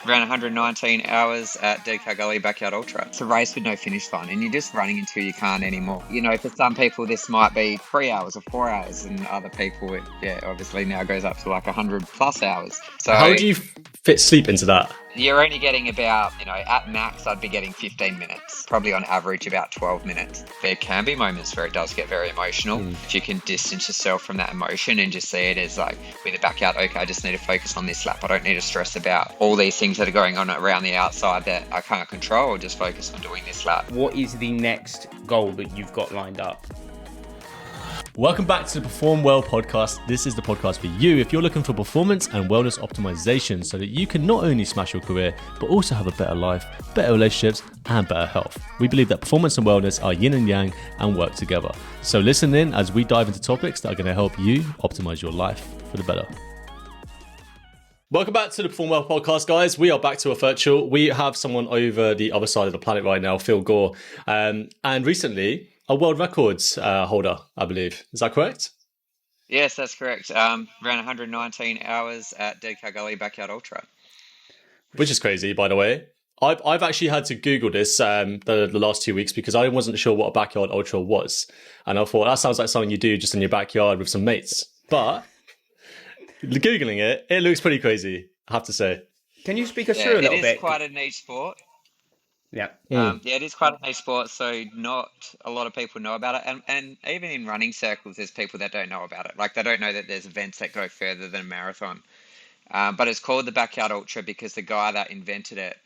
Around 119 hours at Dead Cow Gully Backyard Ultra. It's a race with no finish line, and you're just running until you can't anymore. You know, for some people, this might be 3 hours or 4 hours, and other people, obviously now goes up to like 100 plus hours. So how do you fit sleep into that? You're only getting about, at max, I'd be getting 15 minutes, probably on average about 12 minutes. There can be moments where it does get very emotional. If you can distance yourself from that emotion and just see it as like, with the backyard, okay, I just need to focus on this lap. I don't need to stress about all these things that are going on around the outside that I can't control. I'll just focus on doing this lap. What is the next goal that you've got lined up? Welcome back to the PerformWell Podcast. This is the podcast for you if you're looking for performance and wellness optimization so that you can not only smash your career, but also have a better life, better relationships, and better health. We believe that performance and wellness are yin and yang and work together. So listen in as we dive into topics that are going to help you optimize your life for the better. Welcome back to the PerformWell Podcast, guys. We are back to a virtual. We have someone over the other side of the planet right now, Phil Gore. And recently, a world records holder, I believe. Is that correct? Yes, that's correct. Around 119 hours at Dead Cow Gully Backyard Ultra. Which is crazy, by the way. I've actually had to Google this the last 2 weeks because I wasn't sure what a backyard ultra was. And I thought, that sounds like something you do just in your backyard with some mates. But Googling it, it looks pretty crazy, I have to say. Can you speak us through a little bit? It is quite a niche sport. Yeah. It is quite a niche sport, so not a lot of people know about it. And even in running circles, there's people that don't know about it. Like, they don't know that there's events that go further than a marathon. But it's called the Backyard Ultra because the guy that invented it,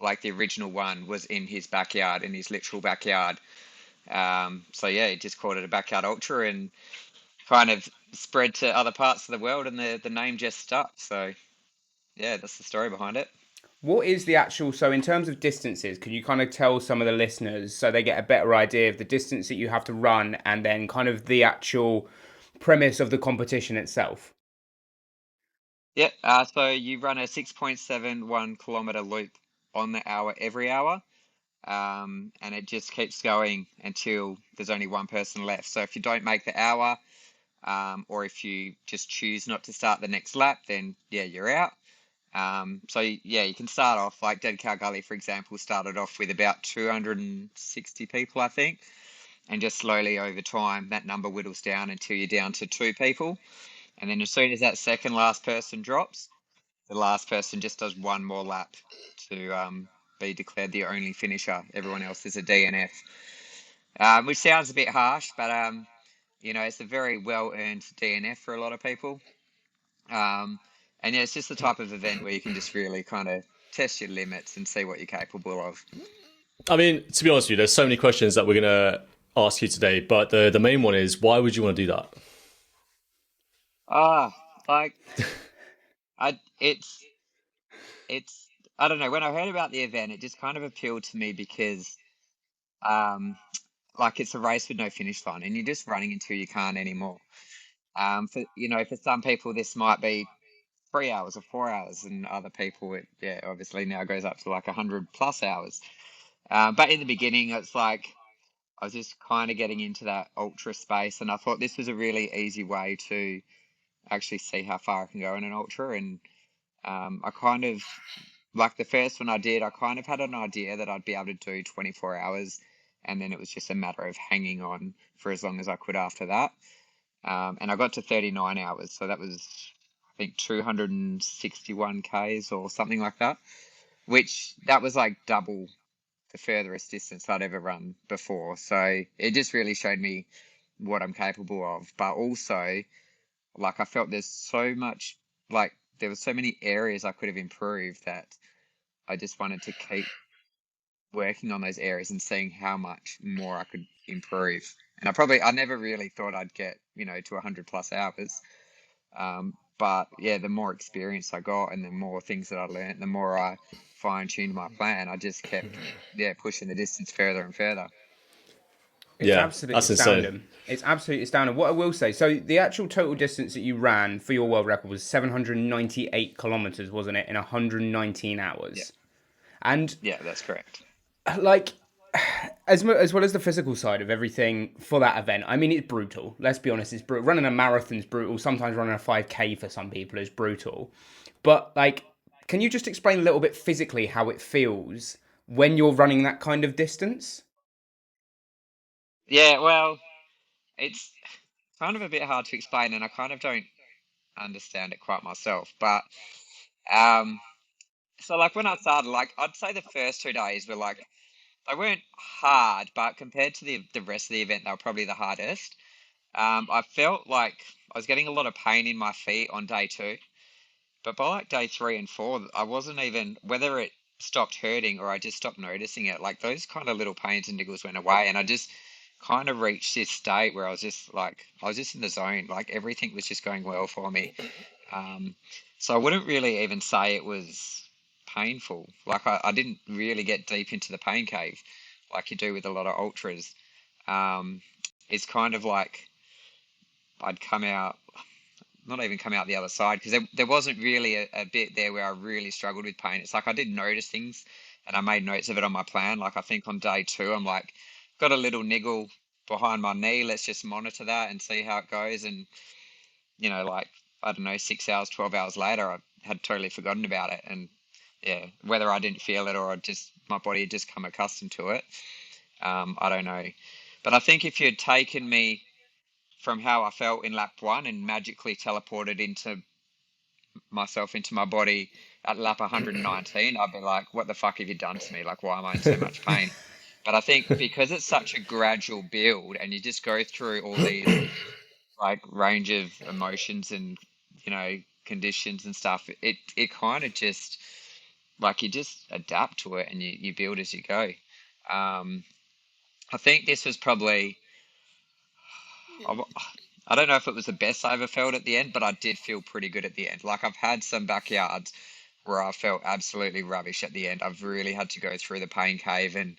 like the original one, was in his backyard, in his literal backyard. He just called it a Backyard Ultra and kind of spread to other parts of the world, and the name just stuck. So, yeah, that's the story behind it. What is the actual, so in terms of distances, can you kind of tell some of the listeners so they get a better idea of the distance that you have to run and then kind of the actual premise of the competition itself? Yeah, so you run a 6.71 kilometre loop on the hour every hour, and it just keeps going until there's only one person left. So if you don't make the hour, or if you just choose not to start the next lap, then you're out. You can start off, like Dead Cow Gully, for example, started off with about 260 people, I think. And just slowly over time, that number whittles down until you're down to 2 people. And then as soon as that second last person drops, the last person just does one more lap to be declared the only finisher. Everyone else is a DNF, which sounds a bit harsh, but, it's a very well-earned DNF for a lot of people. And it's just the type of event where you can just really kind of test your limits and see what you're capable of. I mean, to be honest with you, there's so many questions that we're going to ask you today, but the main one is, why would you want to do that? I don't know. When I heard about the event, it just kind of appealed to me because, it's a race with no finish line, and you're just running until you can't anymore. For some people, this might be 3 hours or 4 hours, and other people, obviously now goes up to like 100 plus hours. But in the beginning, it's like I was just kind of getting into that ultra space, and I thought this was a really easy way to actually see how far I can go in an ultra. And I kind of, like the first one I did, I kind of had an idea that I'd be able to do 24 hours, and then it was just a matter of hanging on for as long as I could after that. And I got to 39 hours, so that was, I think, 261 Ks or something like that, which that was like double the furthest distance I'd ever run before. So it just really showed me what I'm capable of. But also, I felt there were so many areas I could have improved that I just wanted to keep working on those areas and seeing how much more I could improve. And I never really thought I'd get, to 100 plus hours. But the more experience I got and the more things that I learned, the more I fine-tuned my plan. I just kept, pushing the distance further and further. It's absolutely astounding. Insane. It's absolutely astounding. What I will say, so the actual total distance that you ran for your world record was 798 kilometres, wasn't it, in 119 hours? Yeah. And that's correct. As well as the physical side of everything for that event, I mean, it's brutal. Let's be honest, it's brutal. Running a marathon's brutal. Sometimes running a 5K for some people is brutal. But Can you just explain a little bit physically how it feels when you're running that kind of distance? Yeah, well, it's kind of a bit hard to explain, and I kind of don't understand it quite myself. But um, so like when I started, like I'd say the first 2 days were like they weren't hard, but compared to the rest of the event, they were probably the hardest. I felt like I was getting a lot of pain in my feet on day 2, but by like day 3 and 4, I wasn't even whether it stopped hurting or I just stopped noticing it. Like those kind of little pains and niggles went away, and I just kind of reached this state where I was just in the zone. Like everything was just going well for me. Um, so I wouldn't really even say it was painful. Like I didn't really get deep into the pain cave like you do with a lot of ultras. Um, it's kind of like I'd come out, not even come out the other side, because there wasn't really a bit there where I really struggled with pain. It's like I did notice things and I made notes of it on my plan. Like I think on day 2, I'm like, got a little niggle behind my knee. Let's just monitor that and see how it goes. And, like, I don't know, 6 hours, 12 hours later, I had totally forgotten about it. And yeah, whether I didn't feel it or my body had just come accustomed to it, I don't know. But I think if you had taken me from how I felt in lap 1 and magically teleported into my body at lap 119, I'd be like, what the fuck have you done to me? Like, why am I in so much pain? But I think because it's such a gradual build and you just go through all these like range of emotions and, conditions and stuff, it kind of just like you just adapt to it and you build as you go. Um, I think this was probably, I, I don't know if it was the best I ever felt at the end, but I did feel pretty good at the end. Like I've had some backyards where I felt absolutely rubbish at the end. I've really had to go through the pain cave and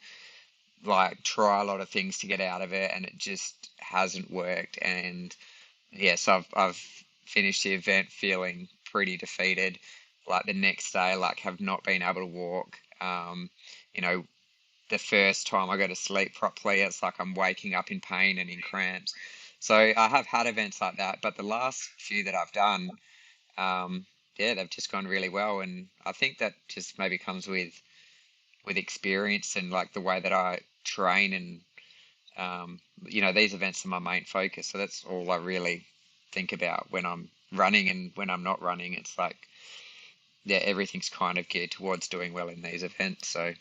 like try a lot of things to get out of it, and it just hasn't worked. And yes, I've finished the event feeling pretty defeated. Like the next day, like have not been able to walk. You know, the first time I go to sleep properly, it's like I'm waking up in pain and in cramps. So I have had events like that, but the last few that I've done, yeah, they've just gone really well, and I think that just maybe comes with experience and like the way that I train, and these events are my main focus, so that's all I really think about when I'm running, and when I'm not running, it's like yeah, everything's kind of geared towards doing well in these events. So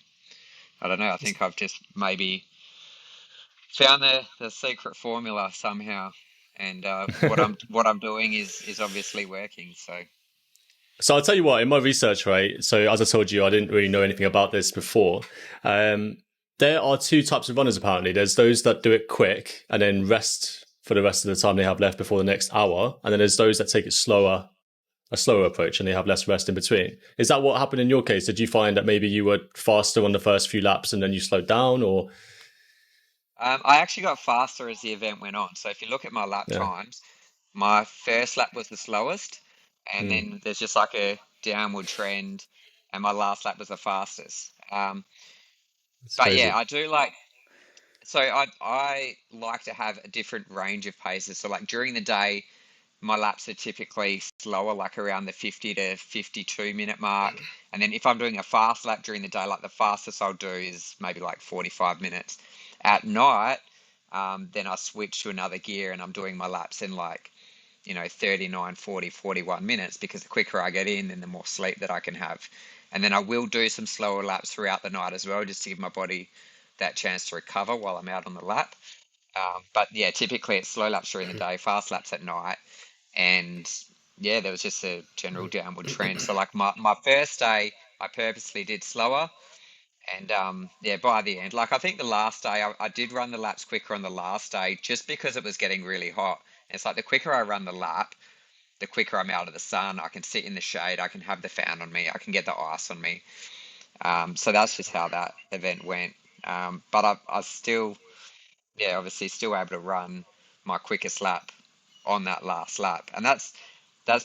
I don't know. I think I've just maybe found the secret formula somehow, and what I'm doing is obviously working. So So I'll tell you what, in my research, right? So as I told you, I didn't really know anything about this before. There are 2 types of runners apparently. There's those that do it quick and then rest for the rest of the time they have left before the next hour, and then there's those that take it slower, a slower approach, and they have less rest in between. Is that what happened in your case? Did you find that maybe you were faster on the first few laps and then you slowed down, or I actually got faster as the event went on. So if you look at my lap yeah? times, my first lap was the slowest, and Mm, then there's just like a downward trend, and my last lap was the fastest. it's But yeah, crazy. I do like. So I like to have a different range of paces. So like during the day, my laps are typically slower, like around the 50 to 52 minute mark. And then if I'm doing a fast lap during the day, like the fastest I'll do is maybe like 45 minutes. At night, then I switch to another gear and I'm doing my laps in like, 39, 40, 41 minutes, because the quicker I get in, then the more sleep that I can have. And then I will do some slower laps throughout the night as well, just to give my body that chance to recover while I'm out on the lap. But yeah, typically it's slow laps during the day, fast laps at night. And yeah, there was just a general downward trend. So like my first day, I purposely did slower. And yeah, by the end, like I think the last day, I did run the laps quicker on the last day just because it was getting really hot. And it's like the quicker I run the lap, the quicker I'm out of the sun. I can sit in the shade. I can have the fan on me. I can get the ice on me. So that's just how that event went. But I still, yeah, obviously still able to run my quickest lap on that last lap. And that's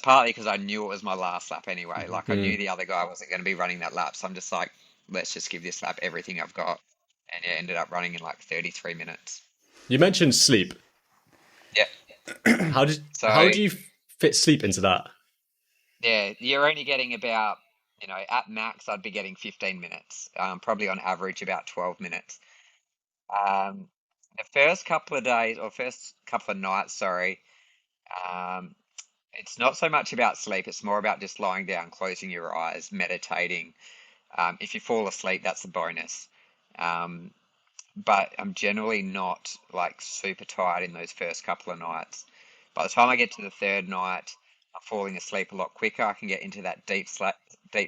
partly because I knew it was my last lap anyway. Like I knew Mm. the other guy wasn't going to be running that lap. So I'm just like, let's just give this lap everything I've got. And yeah, ended up running in like 33 minutes. You mentioned sleep. Yeah. How So do you fit sleep into that? yeah, you're only getting about at max, I'd be getting 15 minutes, probably on average about 12 minutes. Um, the first couple of days, or first couple of nights, sorry, um, it's not so much about sleep. It's more about just lying down, closing your eyes, meditating. If you fall asleep, that's a bonus. Um, but I'm generally not like super tired in those first couple of nights. By the time I get to the third night, I'm falling asleep a lot quicker. I can get into that deep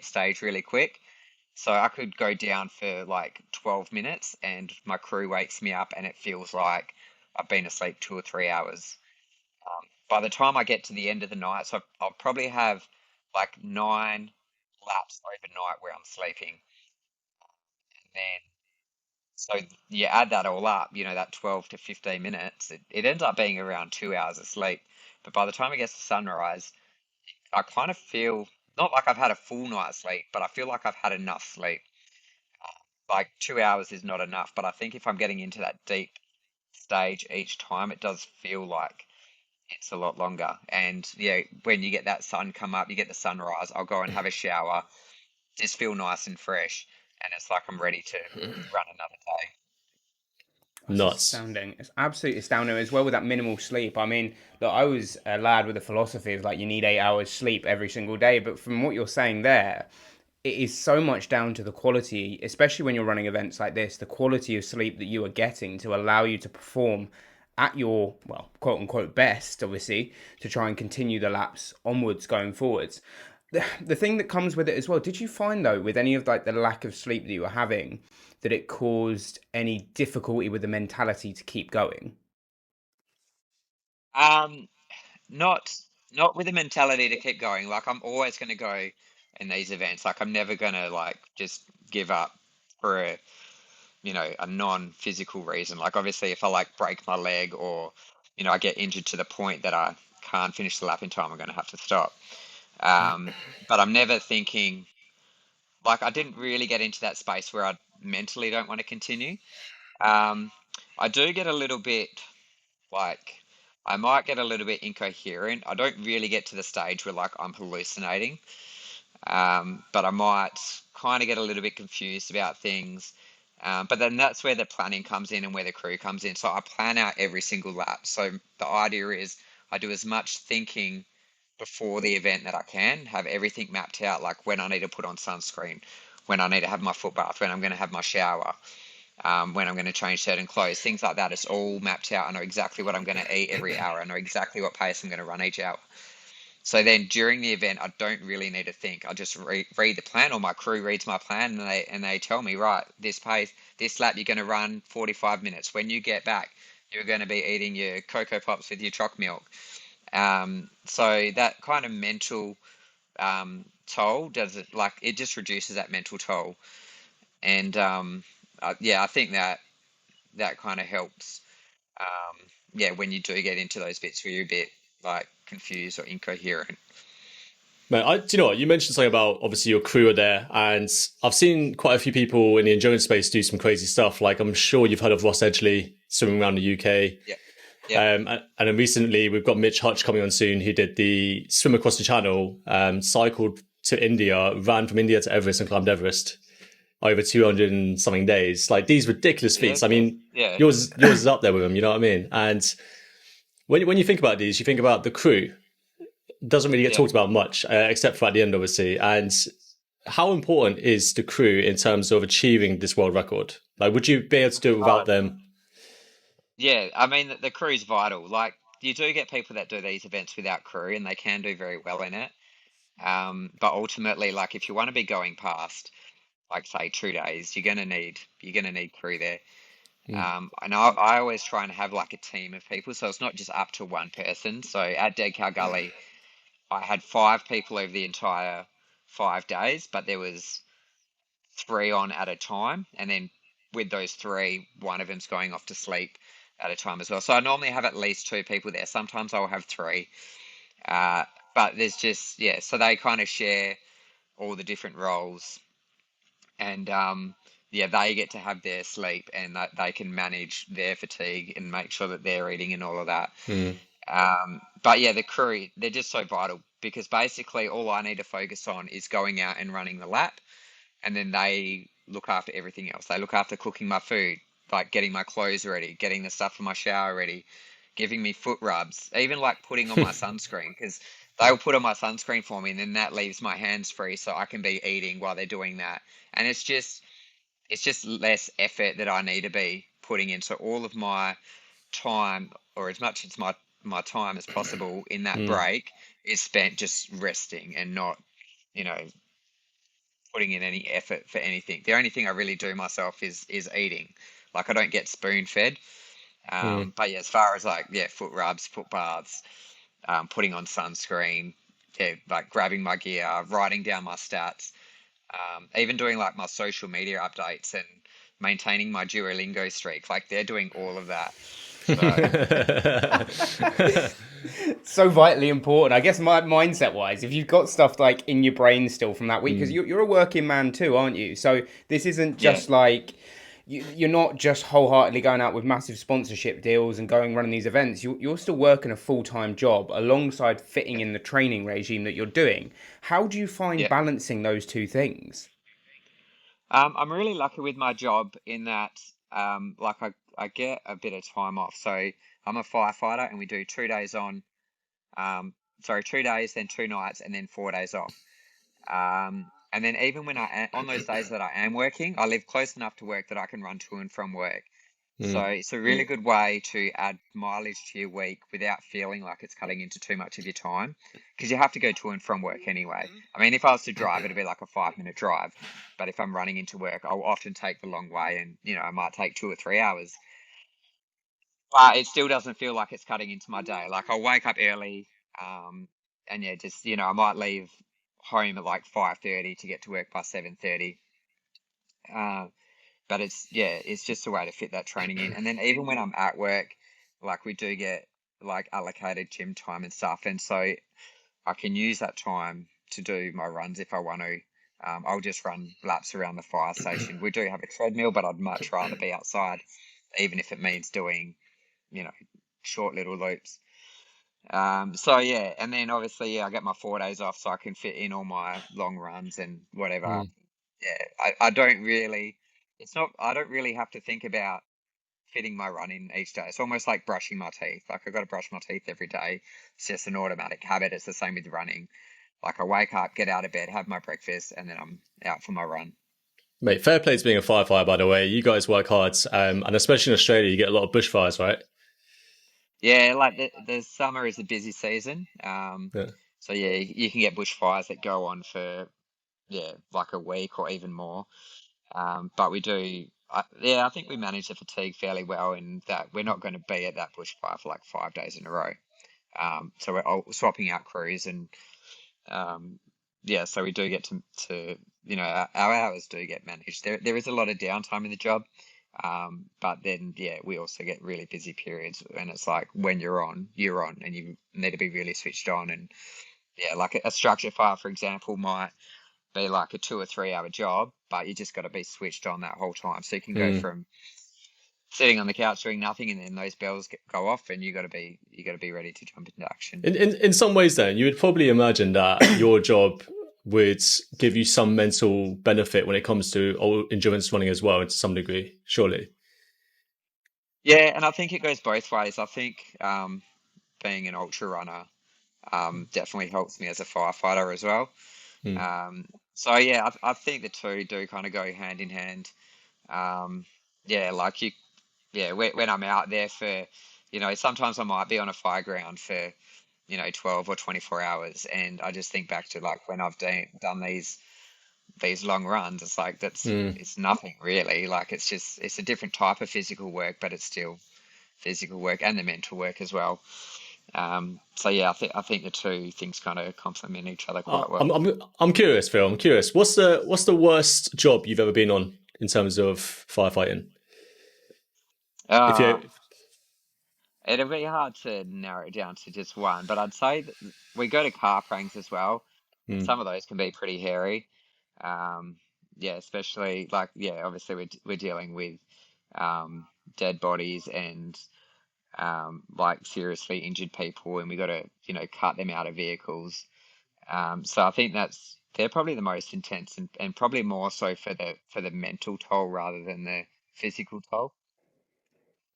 stage really quick. So I could go down for like 12 minutes and my crew wakes me up and it feels like I've been asleep 2 or 3 hours. By the time I get to the end of the night, so I'll probably have like 9 laps overnight where I'm sleeping. And then, so you add that all up, that 12 to 15 minutes, it ends up being around 2 hours of sleep. But by the time it gets to sunrise, I kind of feel not like I've had a full night's sleep, but I feel like I've had enough sleep. Like 2 hours is not enough, but I think if I'm getting into that deep stage each time, it does feel like it's a lot longer. And yeah, when you get that sun come up, you get the sunrise, I'll go and have a shower, just feel nice and fresh, and it's like I'm ready to run another day. That's Nuts. astounding. It's absolutely astounding as well with that minimal sleep. I mean, look, I was a lad with a philosophy of like you need 8 hours sleep every single day. But from what you're saying there, it is so much down to the quality, especially when you're running events like this, the quality of sleep that you are getting to allow you to perform at your, well, quote unquote best, obviously, to try and continue the laps onwards going forwards. The thing that comes with it as well, did you find though, with any of like the lack of sleep that you were having, that it caused any difficulty with the mentality to keep going? Um, not not with the mentality to keep going. Like I'm always going to go in these events. Like I'm never going to like just give up for a non-physical reason. Like obviously if I like break my leg or I get injured to the point that I can't finish the lap in time, I'm going to have to stop. But I'm never thinking like I didn't really get into that space where I mentally don't want to continue. Um, I do get a little bit like I might get a little bit incoherent. I don't really get to the stage where like I'm hallucinating, but I might kind of get a little bit confused about things. But then that's where the planning comes in and where the crew comes in. So I plan out every single lap. So the idea is I do as much thinking before the event that I can, have everything mapped out, like when I need to put on sunscreen, when I need to have my foot bath, when I'm going to have my shower, when I'm going to change certain clothes, things like that. It's all mapped out. I know exactly what I'm going to eat every hour. I know exactly what pace I'm going to run each hour. So then during the event, I don't really need to think. I just read the plan, or my crew reads my plan, and they tell me, right, this pace, this lap, you're going to run 45 minutes. When you get back, you're going to be eating your Cocoa Pops with your choc milk. So that kind of mental toll does it like it just reduces that mental toll, and yeah, I think that kind of helps. Yeah, when you do get into those bits where you're a bit like confused or incoherent. Man, do you know what? You mentioned something about obviously your crew are there, and I've seen quite a few people in the endurance space do some crazy stuff. Like I'm sure you've heard of Ross Edgley swimming around the UK. Yeah. Yeah. And then recently we've got Mitch Hutch coming on soon, who did the swim across the channel, cycled to India, ran from India to Everest and climbed Everest over 200 and something days. Like these ridiculous feats. I mean, yours is up there with them, you know what I mean? And when you think about these, you think about the crew. Doesn't really get talked about much, except for at the end, obviously. And how important is the crew in terms of achieving this world record? Like, would you be able to do it without them? Yeah, I mean the crew's vital. Like you do get people that do these events without crew, and they can do very well in it. But ultimately, like if you want to be going past, like say 2 days, you're gonna need crew there. And I always try and have like a team of people, so it's not just up to one person. So at Dead Cow Gully, I had 5 people over the entire 5 days, but there was 3 on at a time, and then with those 3, one of them's going off to sleep at a time as well. So I normally have at least 2 people there. Sometimes I'll have 3, uh, but there's just so they kind of share all the different roles, and yeah, they get to have their sleep, and that they can manage their fatigue and make sure that they're eating and all of that. But yeah, the crew, they're just so vital because basically all I need to focus on is going out and running the lap, and then they look after everything else. They look after cooking my food, like getting my clothes ready, getting the stuff for my shower ready, giving me foot rubs, even like putting on my sunscreen, because they'll put on my sunscreen for me, and then that leaves my hands free so I can be eating while they're doing that. And it's just less effort that I need to be putting in. So all of my time, or as much as my time as possible in that Mm. break, is spent just resting and not, you know, putting in any effort for anything. The only thing I really do myself is eating. Like I don't get spoon fed. Mm. But yeah, as far as like foot rubs, foot baths, putting on sunscreen, like grabbing my gear, writing down my stats, even doing like my social media updates and maintaining my Duolingo streak. Like they're doing all of that. So So vitally important. I guess my mindset wise, if you've got stuff like in your brain still from that week, because you're a working man too, aren't you? So this isn't yeah, just like you're not just wholeheartedly going out with massive sponsorship deals and going running these events. You're still working a full-time job alongside fitting in the training regime that you're doing. How do you find yeah. balancing those two things? I'm really lucky with my job in that, like I get a bit of time off. So I'm a firefighter, and we do 2 days on, sorry, 2 days, then 2 nights, and then 4 days off. And then even when on those days that I am working, I live close enough to work that I can run to and from work. So Mm. it's a really good way to add mileage to your week without feeling like it's cutting into too much of your time, because you have to go to and from work anyway. I mean, if I was to drive, it'd be like a 5 minute drive. But if I'm running into work, I'll often take the long way, and I might take 2 or 3 hours. But it still doesn't feel like it's cutting into my day. Like I'll wake up early, and yeah, just I might leave home at like 5:30 to get to work by 7:30. Uh, but it's just a way to fit that training in. And then even when I'm at work, like we do get like allocated gym time and stuff, and so I can use that time to do my runs if I want to. I'll just run laps around the fire station. We do have a treadmill, but I'd much rather be outside, even if it means doing, you know, short little loops. So yeah, and then obviously, I get my 4 days off so I can fit in all my long runs and whatever. Mm. Yeah, I don't really, I don't really have to think about fitting my run in each day. It's almost like brushing my teeth. Like I've got to brush my teeth every day. It's just an automatic habit. It's the same with running. Like I wake up, get out of bed, have my breakfast, and then I'm out for my run. Mate, fair play to being a firefighter, by the way. You guys work hard, and especially in Australia, you get a lot of bushfires, right? Yeah, like the summer is a busy season. Yeah. So yeah, you can get bushfires that go on for like a week or even more. But we do, I think we manage the fatigue fairly well in that we're not going to be at that bushfire for like 5 days in a row. So we're all swapping out crews, and so we do get to our hours do get managed. There is a lot of downtime in the job, but then we also get really busy periods, and it's like when you're on, and you need to be really switched on. And like a structure fire, for example, might be like a 2 or 3 hour job, but you just got to be switched on that whole time. So you can go Mm. from sitting on the couch doing nothing, and then those bells go off, and you got to be ready to jump into action. In some ways, then, you would probably imagine that your job would give you some mental benefit when it comes to endurance running as well, to some degree, surely. Yeah, and I think it goes both ways. I think being an ultra runner definitely helps me as a firefighter as well. Mm. So yeah, I think the two do kind of go hand in hand. Like when I'm out there for, sometimes I might be on a fire ground for, 12 or 24 hours. And I just think back to like when I've done these long runs, it's like, Mm. it's nothing really. Like it's a different type of physical work, but it's still physical work and the mental work as well. So yeah, I think the two things kind of complement each other quite well. I'm curious, Phil. I'm curious. What's the worst job you've ever been on in terms of firefighting? If Uh, you, It'd be hard to narrow it down to just one, but I'd say that we go to car pranks as well, and mm, some of those can be pretty hairy. Especially like obviously we're dealing with dead bodies and like seriously injured people, and we got to cut them out of vehicles. So I think they're probably the most intense, and probably more so for the mental toll rather than the physical toll.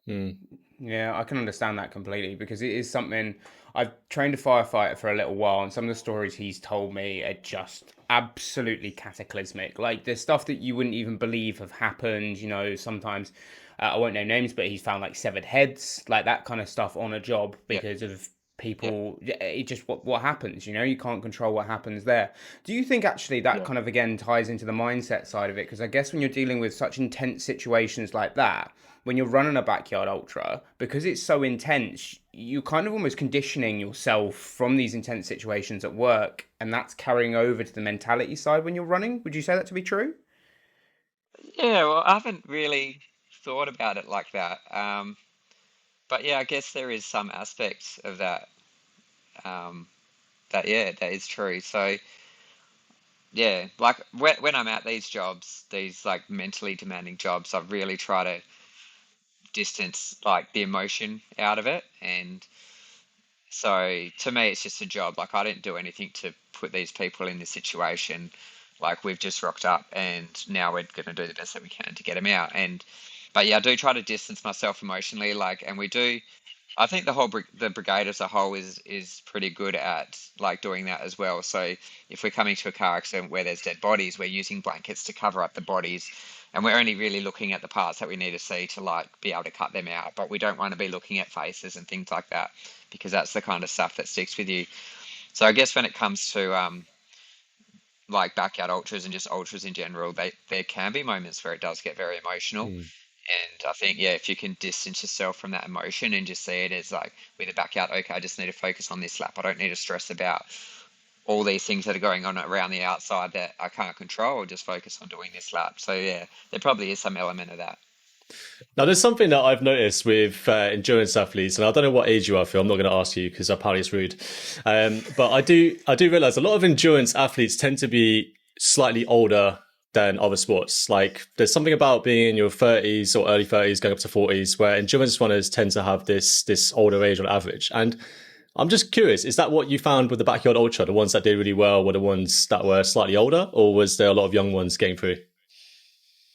Mm. Yeah, I can understand that completely because it is something I've trained a firefighter for a little while, and some of the stories he's told me are just absolutely cataclysmic. Like the stuff that you wouldn't even believe have happened. Sometimes I won't name names, but he's found like severed heads, like that kind of stuff on a job Yep, because of yep, people. It just what happens. You can't control what happens there. Do you think actually that yeah, kind of again ties into the mindset side of it? Because I guess when you're dealing with such intense situations like that, when you're running a backyard ultra, because it's so intense, you kind of almost conditioning yourself from these intense situations at work, and that's carrying over to the mentality side when you're running. Would you say that to be true? yeah. Well, I haven't really thought about it like that. But yeah, I guess there is some aspects of that. Um, that yeah, that is true. So yeah, like when I'm at these jobs, these like mentally demanding jobs, I really try to distance like the emotion out of it. And so to me, it's just a job. Like I didn't do anything to put these people in this situation. Like we've just rocked up, and now we're going to do the best that we can to get them out. But yeah, I do try to distance myself emotionally. Like, and we do. I think the brigade as a whole is pretty good at like doing that as well. So if we're coming to a car accident where there's dead bodies, we're using blankets to cover up the bodies, and we're only really looking at the parts that we need to see to like be able to cut them out. But we don't want to be looking at faces and things like that because that's the kind of stuff that sticks with you. So I guess when it comes to like backyard ultras and just ultras in general, there can be moments where it does get very emotional. Mm. And I think, yeah, if you can distance yourself from that emotion and just see it as like with a backyard, okay, I just need to focus on this lap. I don't need to stress about all these things that are going on around the outside that I can't control. I'll just focus on doing this lap. So yeah, there probably is some element of that. Now, there's something that I've noticed with endurance athletes, and I don't know what age you are, Phil. I'm not going to ask you because apparently it's rude. But I do realize a lot of endurance athletes tend to be slightly older than other sports. Like, there's something about being in your 30s or early 30s, going up to 40s, where endurance runners tend to have this older age on average. And I'm just curious, is that what you found with the backyard ultra? The ones that did really well were the ones that were slightly older, or was there a lot of young ones getting through?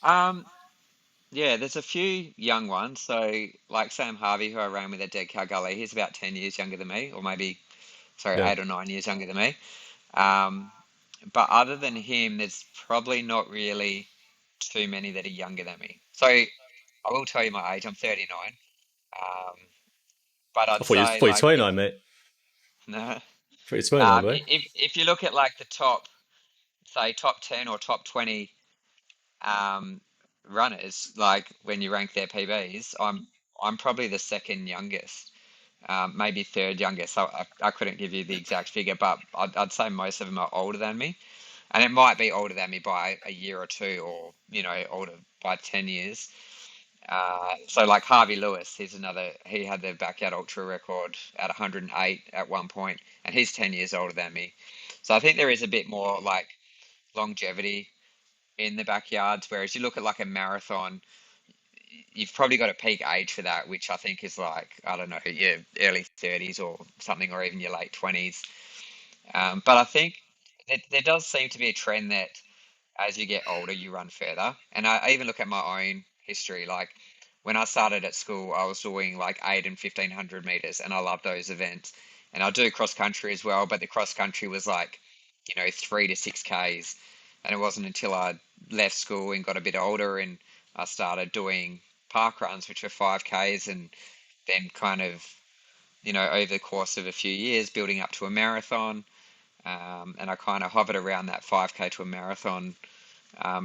Um, yeah, there's a few young ones. So like Sam Harvey, who I ran with at Dead Cow Gully, he's about 10 years younger than me, or maybe, sorry, Yeah. 8 or 9 years younger than me. Um, but other than him, there's probably not really too many that are younger than me. So I will tell you my age. I'm 39. Um, but I I'd thought say you were like 29, mate. no. I thought you were 29, boy. If you look at like the top, say top 10 or top 20 um, runners, like when you rank their PBs, I'm probably the second youngest, maybe third youngest. So I couldn't give you the exact figure, but I'd say most of them are older than me, and it might be older than me by a year or two, or older by 10 years. So like Harvey Lewis, he had the backyard ultra record at 108 at one point, and he's 10 years older than me. So I think there is a bit more like longevity in the backyards, whereas you look at like a marathon, you've probably got a peak age for that, which I think is like, I don't know, your early 30s or something, or even your late 20s. But I think there does seem to be a trend that as you get older, you run further. And I even look at my own history. Like when I started at school, I was doing like 8 and 1,500 meters, and I love those events. And I do cross country as well, but the cross country was like, 3 to 6 Ks. And it wasn't until I left school and got a bit older and I started doing park runs, which were 5Ks, and then kind of, over the course of a few years, building up to a marathon. And I kind of hovered around that 5K to a marathon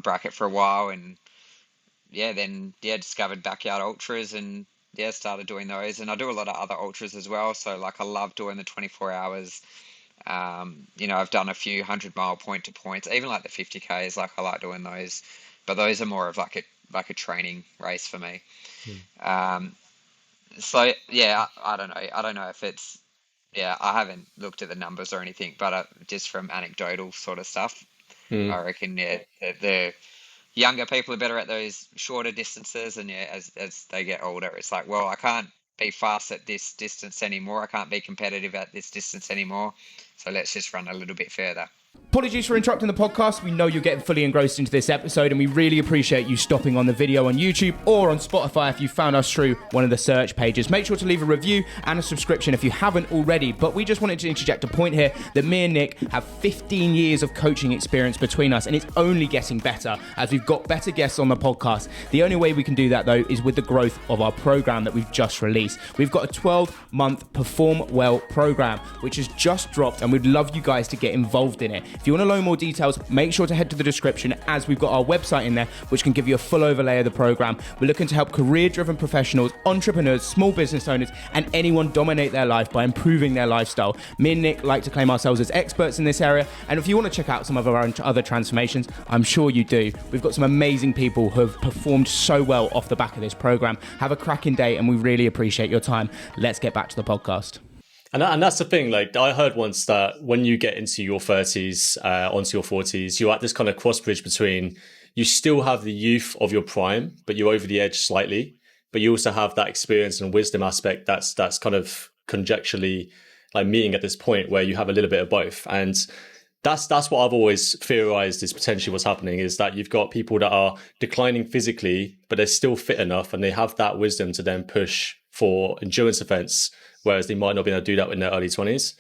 bracket for a while, and yeah, then yeah, discovered backyard ultras, and yeah, started doing those. And I do a lot of other ultras as well. So like I love doing the 24 hours. I've done a few 100-mile point to points, even like the 50Ks. Like I like doing those, but those are more of like a training race for me. Um, so yeah, I don't know. I don't know if it's yeah. I haven't looked at the numbers or anything, but just from anecdotal sort of stuff, Hmm. I reckon yeah, the younger people are better at those shorter distances, and yeah, as they get older, it's like, well, I can't be fast at this distance anymore. I can't be competitive at this distance anymore. So let's just run a little bit further. Apologies for interrupting the podcast. We know you're getting fully engrossed into this episode, and we really appreciate you stopping on the video on YouTube or on Spotify if you found us through one of the search pages. Make sure to leave a review and a subscription if you haven't already. But we just wanted to interject a point here that me and Nick have 15 years of coaching experience between us, and it's only getting better as we've got better guests on the podcast. The only way we can do that, though, is with the growth of our program that we've just released. We've got a 12-month Perform Well program, which has just dropped, and we'd love you guys to get involved in it. If you want to learn more details, make sure to head to the description, as we've got our website in there, which can give you a full overlay of the program. We're looking to help career-driven professionals, entrepreneurs, small business owners, and anyone dominate their life by improving their lifestyle. Me and Nick like to claim ourselves as experts in this area, and if you want to check out some of our other transformations, I'm sure you do. We've got some amazing people who have performed so well off the back of this program. Have a cracking day, and we really appreciate your time. Let's get back to the podcast. And that's the thing, like I heard once that when you get into your 30s, onto your 40s, you're at this kind of cross bridge between, you still have the youth of your prime, but you're over the edge slightly, but you also have that experience and wisdom aspect that's kind of conjecturally like meeting at this point where you have a little bit of both. And that's what I've always theorized is potentially what's happening, is that you've got people that are declining physically, but they're still fit enough and they have that wisdom to then push for endurance events, whereas they might not be able to do that in their early 20s.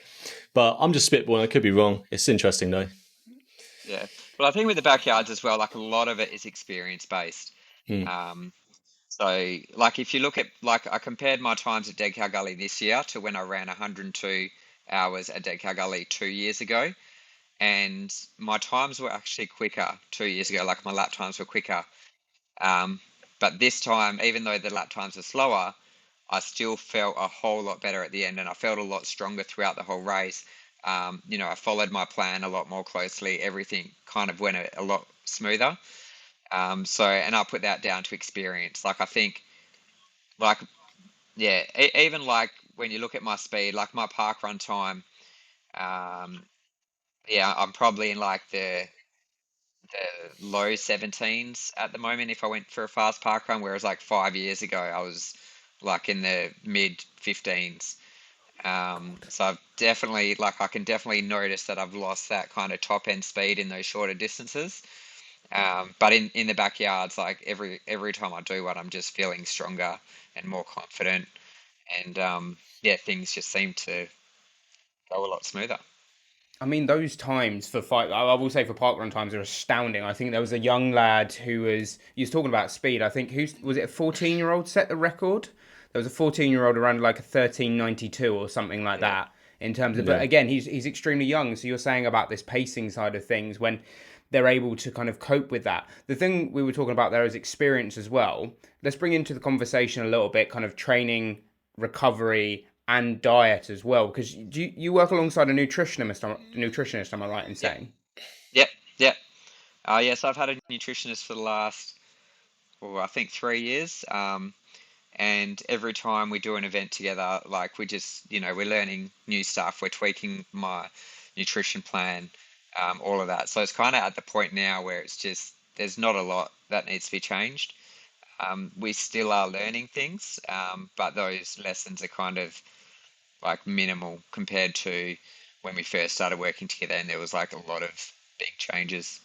But I'm just spitballing. I could be wrong. It's interesting, though. Yeah. Well, I think with the backyards as well, like a lot of it is experience based. So, like, if you look at, like, I compared my times at Dead Cow Gully this year to when I ran 102 hours at Dead Cow Gully 2 years ago. And my times were actually quicker 2 years ago. Like, my lap times were quicker. But this time, even though the lap times are slower, I still felt a whole lot better at the end, and I felt a lot stronger throughout the whole race. I followed my plan a lot more closely. Everything kind of went a lot smoother. And I'll put that down to experience. Like, I think, like, yeah, even like when you look at my speed, like my park run time, I'm probably in like the low 17s at the moment if I went for a fast park run, whereas like 5 years ago I was like in the mid 15s. So I've definitely, like, I can definitely notice that I've lost that kind of top end speed in those shorter distances. But in the backyards, like every time I do one, I'm just feeling stronger and more confident, and things just seem to go a lot smoother. I mean, those times for I will say for parkrun times are astounding. I think there was a young lad he was talking about speed. I think, was it a 14-year-old set the record? There was a 14-year-old around like a 13:92 or something like that in terms of, but again, he's extremely young. So you're saying about this pacing side of things, when they're able to kind of cope with that. The thing we were talking about there is experience as well. Let's bring into the conversation a little bit kind of training, recovery, and diet as well, because you work alongside a nutritionist, am I right in saying? Yep. Yes, I've had a nutritionist for the last, I think 3 years. And every time we do an event together, like, we just, we're learning new stuff. We're tweaking my nutrition plan, all of that. So it's kind of at the point now where it's just, there's not a lot that needs to be changed. We still are learning things, but those lessons are kind of like minimal compared to when we first started working together, and there was like a lot of big changes.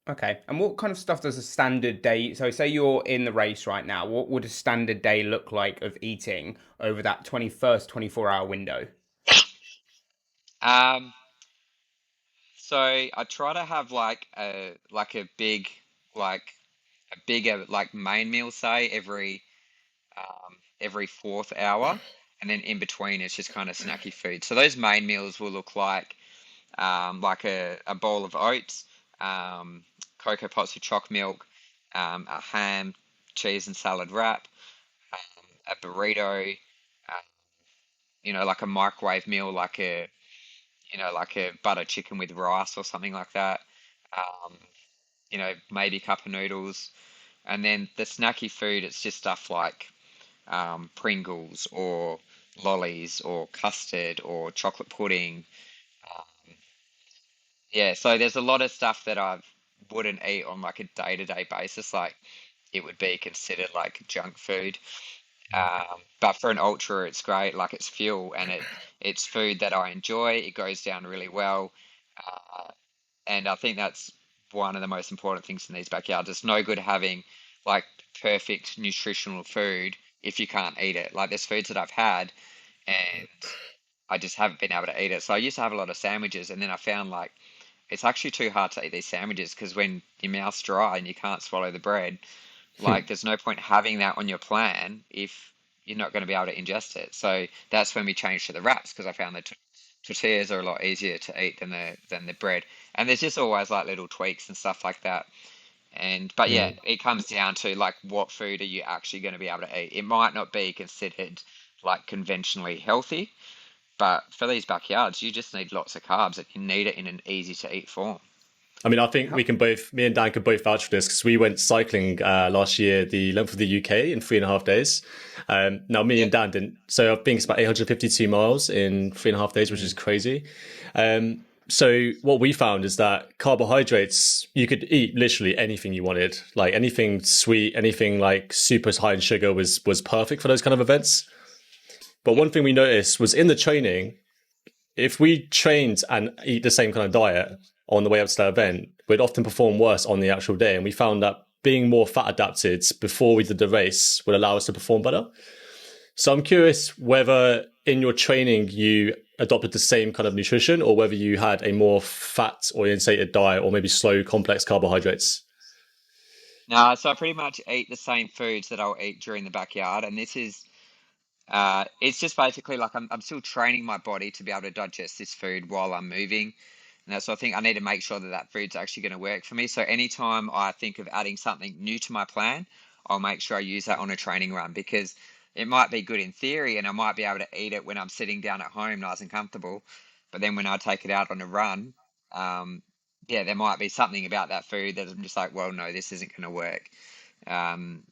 Okay. And what kind of stuff does a standard day, so say you're in the race right now, what would a standard day look like of eating over that 24-hour window? So I try to have like a bigger like main meal, say every fourth hour, and then in between it's just kind of snacky food. So those main meals will look like a bowl of oats, cocoa pots with choc milk, a ham, cheese and salad wrap, a burrito, like a microwave meal, like a butter chicken with rice or something like that. Maybe a cup of noodles. And then the snacky food, it's just stuff like Pringles or lollies or custard or chocolate pudding. So there's a lot of stuff that I wouldn't eat on like a day-to-day basis. Like, it would be considered like junk food. But for an ultra, it's great. Like it's fuel and it's food that I enjoy. It goes down really well. Uh, and I think that's one of the most important things in these backyards. It's no good having like perfect nutritional food if you can't eat it. Like there's foods that I've had and I just haven't been able to eat it. So I used to have a lot of sandwiches, and then I found like it's actually too hard to eat these sandwiches because when your mouth's dry and you can't swallow the bread, like there's no point having that on your plan if you're not going to be able to ingest it. So that's when we changed to the wraps because I found the tortillas are a lot easier to eat than the bread. And there's just always like little tweaks and stuff like that. And but yeah, Mm. it comes down to like what food are you actually going to be able to eat. It might not be considered like conventionally healthy, but for these backyards, you just need lots of carbs and you need it in an easy to eat form. I mean, I think we can both, me and Dan could both vouch for this because we went cycling last year, the length of the UK in 3.5 days. Now, me Yeah. and Dan didn't. So I think it's about 852 miles in 3.5 days, which is crazy. So what we found is that carbohydrates, you could eat literally anything you wanted, like anything sweet, anything like super high in sugar was perfect for those kind of events. But one thing we noticed was in the training, if we trained and eat the same kind of diet on the way up to that event, we'd often perform worse on the actual day. And we found that being more fat adapted before we did the race would allow us to perform better. So I'm curious whether in your training you adopted the same kind of nutrition or whether you had a more fat orientated diet or maybe slow complex carbohydrates. No, so I pretty much eat the same foods that I'll eat during the backyard, and this is it's just basically like I'm still training my body to be able to digest this food while I'm moving. And that's, so I think I need to make sure that that food's actually going to work for me. So anytime I think of adding something new to my plan, I'll make sure I use that on a training run because it might be good in theory and I might be able to eat it when I'm sitting down at home nice and comfortable. But then when I take it out on a run, um, yeah, there might be something about that food that I'm just like, well, no, this isn't going to work.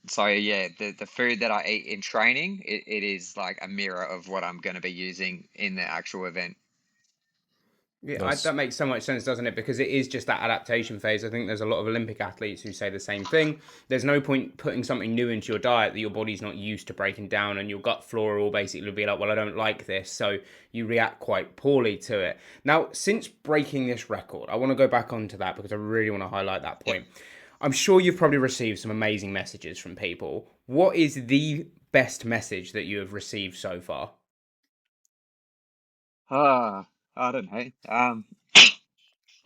So yeah, the food that I eat in training, it is like a mirror of what I'm going to be using in the actual event. Yeah, Nice. that makes so much sense, doesn't it? Because it is just that adaptation phase. I think there's a lot of Olympic athletes who say the same thing. There's no point putting something new into your diet that your body's not used to breaking down, and your gut flora will basically be like, well, I don't like this. So you react quite poorly to it. Now, since breaking this record, I want to go back onto that because I really want to highlight that point. I'm sure you've probably received some amazing messages from people. What is the best message that you have received so far? Ah, I don't know.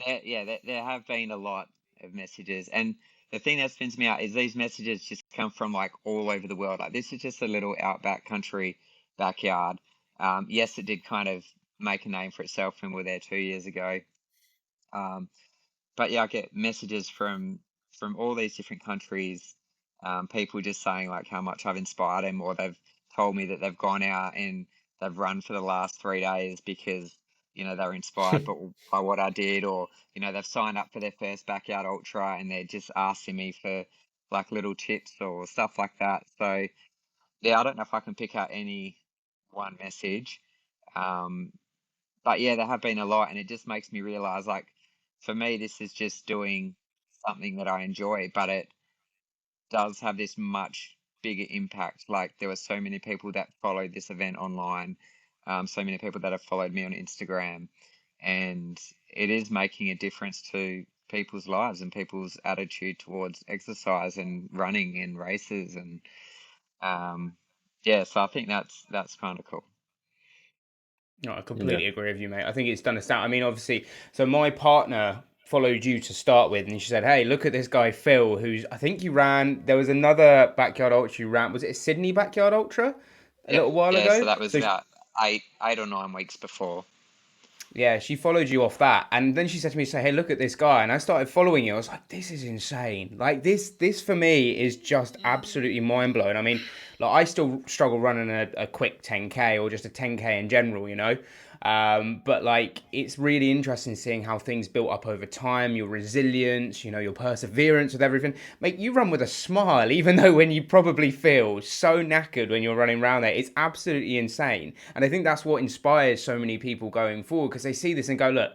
There have been a lot of messages, and the thing that spins me out is these messages just come from like all over the world. Like this is just a little outback country backyard. Yes, it did kind of make a name for itself when we were there 2 years ago. Um, but yeah, I get messages from all these different countries. People just saying like how much I've inspired them, or they've told me that they've gone out and they've run for the last 3 days because they were inspired by what I did, or they've signed up for their first backyard ultra and they're just asking me for like little tips or stuff like that. So yeah, I don't know if I can pick out any one message. Um, but yeah, there have been a lot, and it just makes me realize like for me, this is just doing something that I enjoy, but it does have this much bigger impact. Like there were so many people that followed this event online, so many people that have followed me on Instagram, and it is making a difference to people's lives and people's attitude towards exercise and running and races and yeah, so I think that's kind of cool. No, I Yeah. completely agree with you, mate. I think it's done a stat. I mean, obviously, so my partner followed you to start with, and she said, "Hey, look at this guy Phil, who's I think you ran. There was another backyard ultra you ran. Was it a Sydney backyard ultra a Yeah, little while yeah. So ago? that was So about eight or 9 weeks before. yeah, she followed you off that, and then she said to me, "Say, hey, look at this guy," and I started following you. I was like, "This is insane! Like this for me is just absolutely mind blowing." I mean, like I still struggle running a quick 10K or just a 10K in general, but like it's really interesting seeing how things built up over time, your resilience, your perseverance with everything. Mate, you run with a smile, even though when you probably feel so knackered when you're running around there, it's absolutely insane. And I think that's what inspires so many people going forward because they see this and go, look,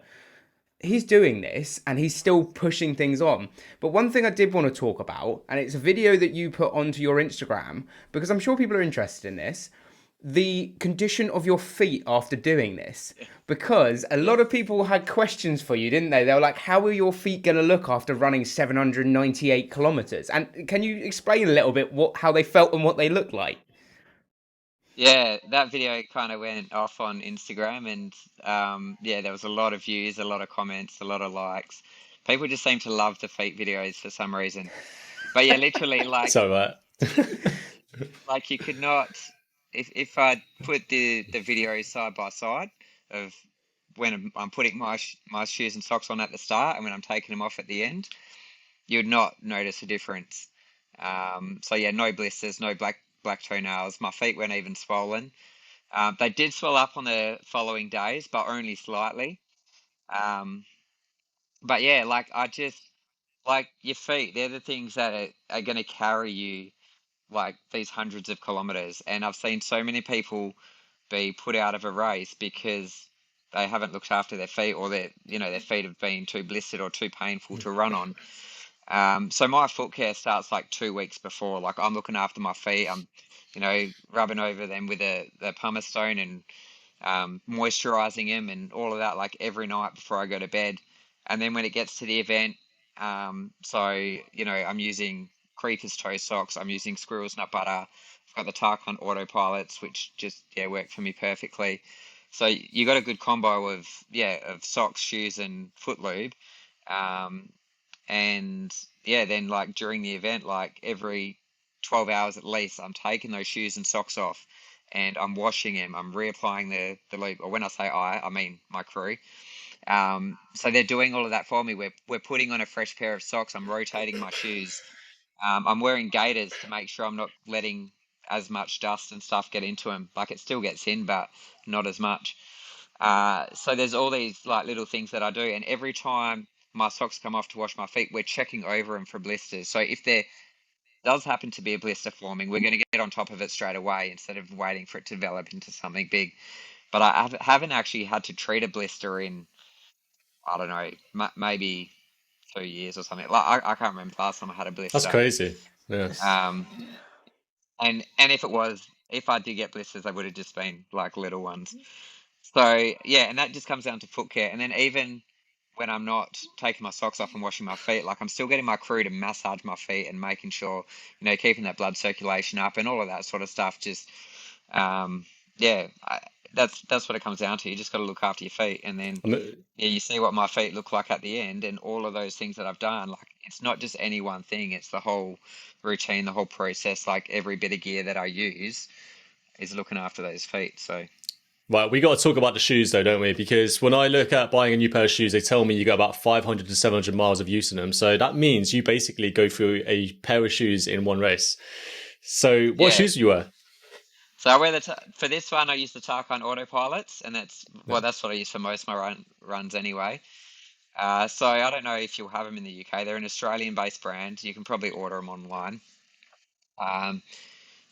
he's doing this and he's still pushing things on. But one thing I did want to talk about, and it's a video that you put onto your Instagram, because I'm sure people are interested in this, the condition of your feet after doing this. Because a Yeah. lot of people had questions for you, didn't they? They were like, how are your feet going to look after running 798 kilometers? And can you explain a little bit how they felt and what they looked like? Yeah, that video kind of went off on Instagram, and yeah, there was a lot of views, a lot of comments, a lot of likes. People just seem to love the feet videos for some reason. But yeah, literally, So, like you could not, if I put the videos side by side of when I'm putting my shoes and socks on at the start and when I'm taking them off at the end, you'd not notice a difference. So yeah, no blisters, no black toenails. My feet weren't even swollen. They did swell up on the following days, but only slightly. Um, but yeah, like I just like your feet, they're the things that are going to carry you like these hundreds of kilometers. And I've seen so many people be put out of a race because they haven't looked after their feet, or their feet have been too blistered or too painful to run on. So my foot care starts like 2 weeks before. Like I'm looking after my feet. I'm, rubbing over them with the pumice stone and moisturizing them and all of that like every night before I go to bed. And then when it gets to the event, I'm using Creepers toe socks. I'm using Squirrel's nut butter. I've got the Tarkon autopilots, which just work for me perfectly. So you got a good combo of socks, shoes, and foot lube. Um, and yeah, then like during the event, like every 12 hours at least, I'm taking those shoes and socks off and I'm washing them. I'm reapplying the lube. Or when I say I mean my crew. So they're doing all of that for me. We're putting on a fresh pair of socks. I'm rotating my shoes. I'm wearing gaiters to make sure I'm not letting as much dust and stuff get into them. Like it still gets in, but not as much. So there's all these like little things that I do, and every time my socks come off to wash my feet, we're checking over them for blisters. So if there does happen to be a blister forming, we're going to get on top of it straight away instead of waiting for it to develop into something big. But haven't actually had to treat a blister in, I don't know, maybe 2 years or something. Like I can't remember the last time I had a that's blister. crazy. Yes. Um, and if I did get blisters, they would have just been like little ones. So yeah, and that just comes down to foot care. And then even when I'm not taking my socks off and washing my feet, like I'm still getting my crew to massage my feet and making sure, keeping that blood circulation up and all of that sort of stuff. Just, um, yeah, that's what it comes down to. You just got to look after your feet, and then I mean, yeah, you see what my feet look like at the end, and all of those things that I've done. Like it's not just any one thing; it's the whole routine, the whole process. Like every bit of gear that I use is looking after those feet. So. right, we got to talk about the shoes though, don't we? Because when I look at buying a new pair of shoes, they tell me you got about 500 to 700 miles of use in them. So that means you basically go through a pair of shoes in one race. So what Yeah, shoes do you wear? so I wear for this one I use the Tarkon autopilots, and Yeah. that's what I use for most of my runs anyway. So I don't know if you'll have them in the UK. They're an Australian-based brand. You can probably order them online. Um,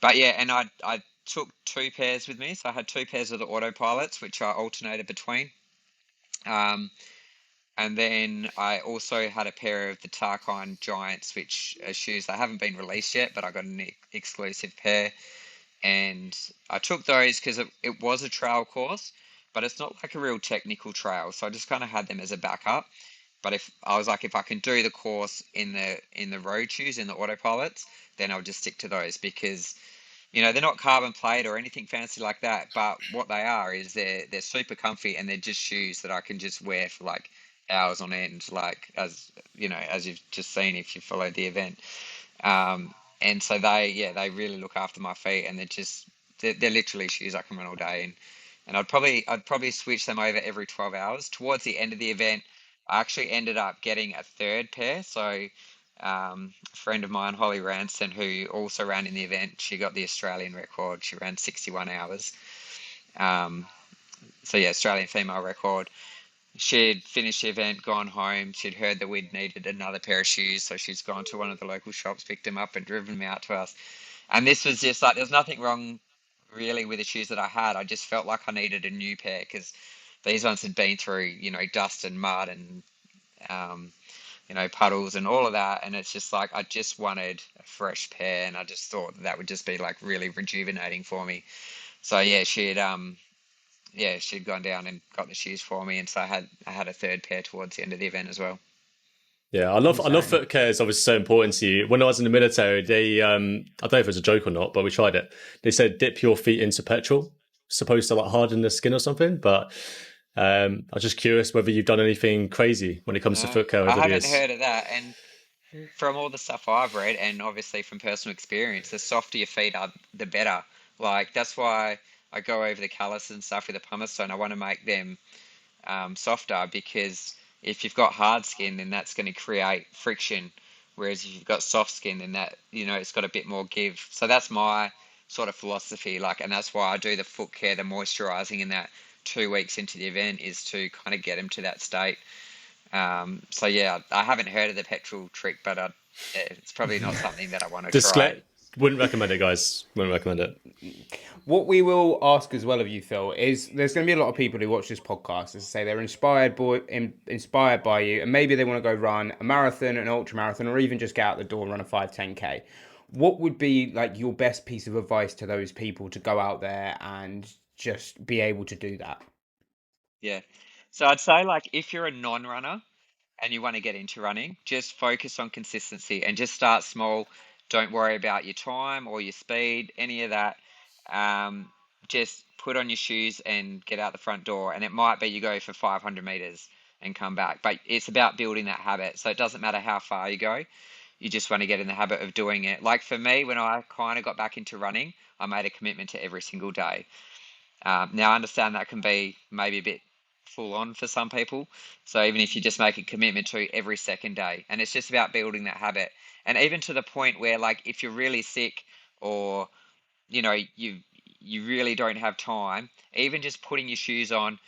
but yeah, and I took two pairs with me, so I had two pairs of the autopilots, which I alternated between. Um, and then I also had a pair of the Tarkon Giants, which are shoes that haven't been released yet, but I got an exclusive pair. And I took those because it was a trail course, but it's not like a real technical trail. So I just kind of had them as a backup. But if I can do the course in the road shoes in the autopilots, then I'll just stick to those because they're not carbon plate or anything fancy like that. But what they are is they're super comfy and they're just shoes that I can just wear for like hours on end, like as you've just seen if you followed the event. And so they really look after my feet, and they're literally shoes I can run all day in. And I'd probably switch them over every 12 hours. Towards the end of the event, I actually ended up getting a third pair. So a friend of mine, Holly Ranson, who also ran in the event, she got the Australian record. She ran 61 hours. Um, so yeah, Australian female record. She'd finished the event, gone home. She'd heard that we'd needed another pair of shoes, so she's gone to one of the local shops, picked them up, and driven them out to us. And this was just like, there's nothing wrong really with the shoes that I had. I just felt like I needed a new pair because These ones had been through, dust and mud and, puddles and all of that. And it's just like, I just wanted a fresh pair. And I just thought that would just be like really rejuvenating for me. So yeah, she'd gone down and got the shoes for me. And so I had a third pair towards the end of the event as well. Yeah, I love Insane. foot care. Is obviously so important to you. When I was in the military, they I don't know if it was a joke or not, but we tried it. They said dip your feet into petrol, supposed to like harden the skin or something. But I was just curious whether you've done anything crazy when it comes to No, foot care I over the haven't years. heard of that. And from all the stuff I've read, and obviously from personal experience, the softer your feet are, the better. Like that's why I go over the callus and stuff with a pumice stone. I want to make them softer because if you've got hard skin, then that's going to create friction. Whereas if you've got soft skin, then that it's got a bit more give. So that's my sort of philosophy. Like, and that's why I do the foot care, the moisturising in that 2 weeks into the event is to kind of get them to that state. So yeah, I haven't heard of the petrol trick, but yeah, it's probably not something that I want to try. Disclaimer: wouldn't recommend it, guys. Wouldn't recommend it. What we will ask as well of you, Phil, is there's going to be a lot of people who watch this podcast, as I say, they're inspired by you, and maybe they want to go run a marathon, an ultra marathon, or even just get out the door and run a 5-10K. What would be like your best piece of advice to those people to go out there and just be able to do that? Yeah. So I'd say like if you're a non-runner and you want to get into running, just focus on consistency and just start small. Don't worry about your time or your speed, any of that. Um, just put on your shoes and get out the front door. And it might be you go for 500 meters and come back, but it's about building that habit. So it doesn't matter how far you go. You just want to get in the habit of doing it. Like for me, when I kind of got back into running, I made a commitment to every single day. Now, I understand that can be maybe a bit full on for some people. So even if you just make a commitment to every second day, and it's just about building that habit, and even to the point where, like, if you're really sick or you really don't have time, even just putting your shoes on,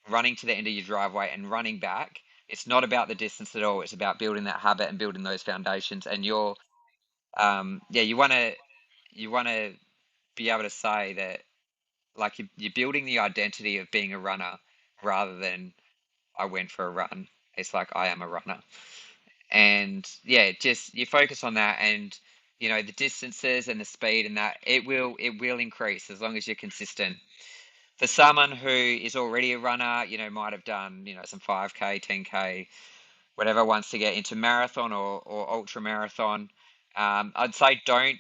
running to the end of your driveway and running back. It's not about the distance at all. It's about building that habit and building those foundations. And yeah, you want to be able to say that like you're building the identity of being a runner rather than I went for a run. It's like I am a runner. And yeah, just you focus on that and the distances and the speed and that it will increase as long as you're consistent. For someone who is already a runner, might have done, some 5K, 10K, whatever wants to get into marathon or ultra marathon, I'd say don't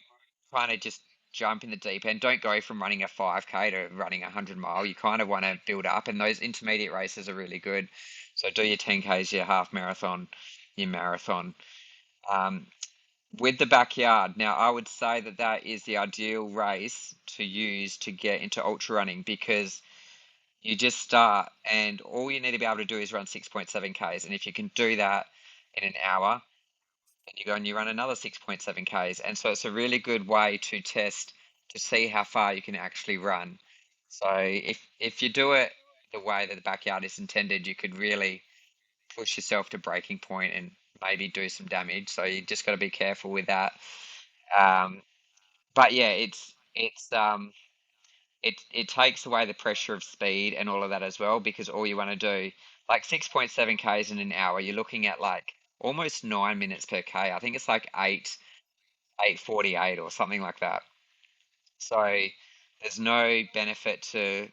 kind of just jump in the deep end. Don't go from running a 5K to running a 100 mile. You kind of want to build up, and those intermediate races are really good. So do your 10Ks, your half marathon, your marathon. Um, with the backyard, now I would say that that is the ideal race to use to get into ultra running because you just start, and all you need to be able to do is run 6.7 Ks. And if you can do that in an hour, then you go and you run another 6.7 Ks. And so it's a really good way to test to see how far you can actually run. So if you do it the way that the backyard is intended, you could really push yourself to breaking point and maybe do some damage. So you just got to be careful with that. Um, but yeah, it takes away the pressure of speed and all of that as well because all you want to do like 6.7 Ks in an hour, you're looking at like almost 9 minutes per K. I think it's like 8:48 or something like that. So there's no benefit to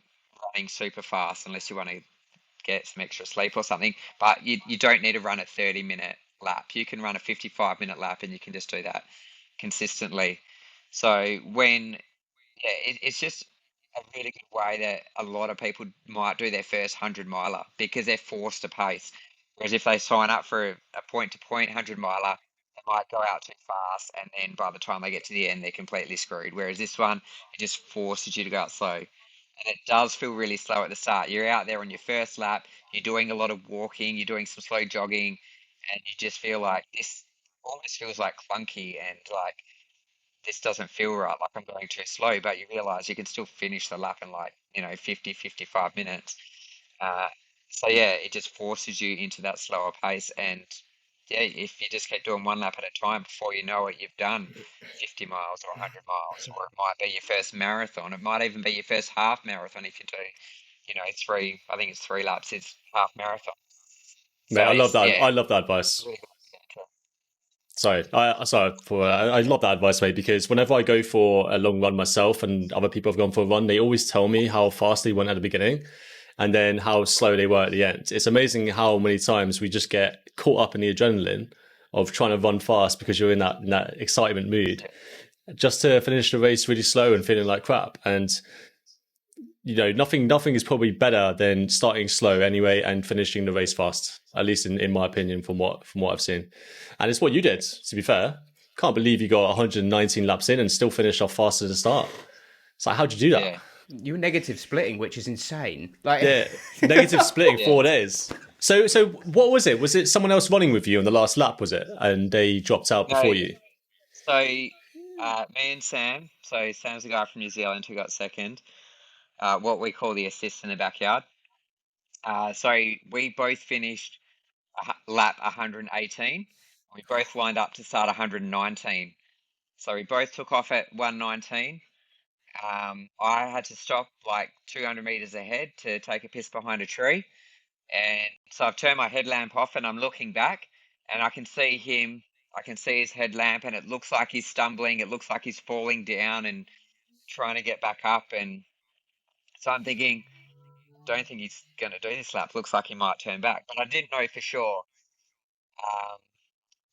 running super fast unless you want to get some extra sleep or something. But you don't need to run a 30-minute lap. You can run a 55-minute lap and you can just do that consistently. So it's just a really good way that a lot of people might do their first 100 miler because they're forced to pace. Whereas if they sign up for a point to point 100 miler, they might go out too fast and then by the time they get to the end, they're completely screwed. Whereas this one, it just forces you to go out slow. And it does feel really slow at the start. You're out there on your first lap, you're doing a lot of walking, you're doing some slow jogging, and you just feel like this almost feels like clunky and like this doesn't feel right, like I'm going too slow, but you realize you can still finish the lap in like, 50, 55 minutes. Uh, so yeah, it just forces you into that slower pace. And yeah, if you just keep doing one lap at a time, before you know it, you've done 50 miles or 100 miles, or it might be your first marathon. It might even be your first half marathon if you do. I think it's 3 laps is half marathon. Mate, So I love it's, that. yeah, I love that advice. really good. I love that advice, mate, because whenever I go for a long run myself and other people have gone for a run, they always tell me how fast they went at the beginning and then how slow they were at the end. It's amazing how many times we just get caught up in the adrenaline of trying to run fast because you're in that excitement mood, just to finish the race really slow and feeling like crap. And nothing is probably better than starting slow anyway and finishing the race fast, at least in my opinion, from what I've seen. And it's what you did, to be fair. Can't believe you got 119 laps in and still finished off faster to start. It's like, how'd you do that? Yeah. You were negative splitting, which is insane. Like, Yeah, negative splitting Yeah. 4 days. So what was it? Was it someone else running with you on the last lap, was it? And they dropped out No, before you? so me and Sam, so Sam's the guy from New Zealand who got second, what we call the assist in the backyard. So we both finished lap 118. We both lined up to start 119. So we both took off at 119. I had to stop like 200 meters ahead to take a piss behind a tree. And so I've turned my headlamp off and I'm looking back and I can see him. I can see his headlamp and it looks like he's stumbling. It looks like he's falling down and trying to get back up. And so I'm thinking, don't think he's going to do this lap. Looks like he might turn back. But I didn't know for sure. Um,